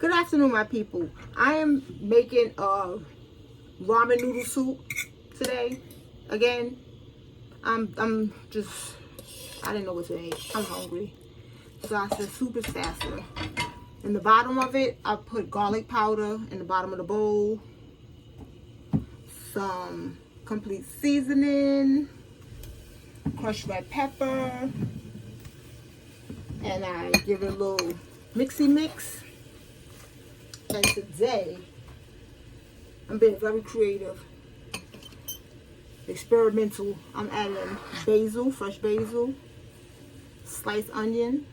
Good afternoon, my people. I am making a ramen noodle soup today. Again, I didn't know what to make. I'm hungry. So I said soup is faster. In the bottom of it, I put garlic powder in the bottom of the bowl. Some complete seasoning, crushed red pepper, and I give it a little mixy mix. And today, I'm being very creative, experimental. I'm adding basil, fresh basil, sliced onion,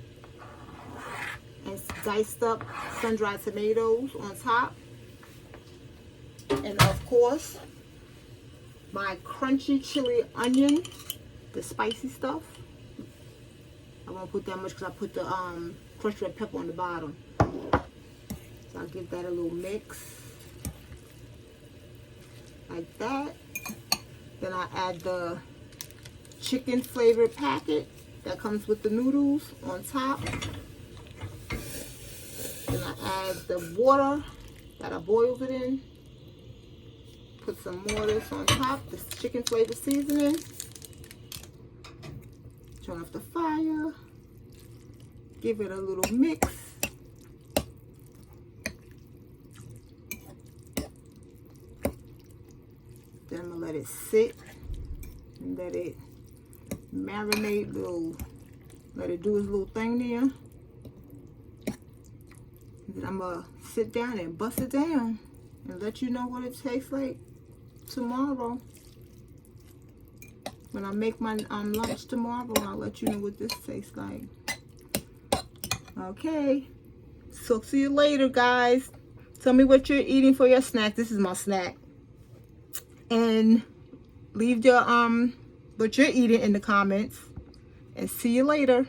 and diced up sun-dried tomatoes on top. And of course, my crunchy chili onion, the spicy stuff. I won't put that much because I put the crushed red pepper on the bottom. So I'll give that a little mix. Like that. Then I add the chicken flavored packet that comes with the noodles on top. Then I add the water that I boiled it in. Put some more of this on top, this chicken flavored seasoning. Turn off the fire. Give it a little mix. Then I'm gonna let it sit and let it marinate, let it do its little thing there. And then I'm gonna sit down and bust it down and let you know what it tastes like tomorrow. When I make my lunch tomorrow, I'll let you know what this tastes like. Okay, so see you later, guys. Tell me what you're eating for your snack. This is my snack. And leave your what you're eating in the comments. And see you later.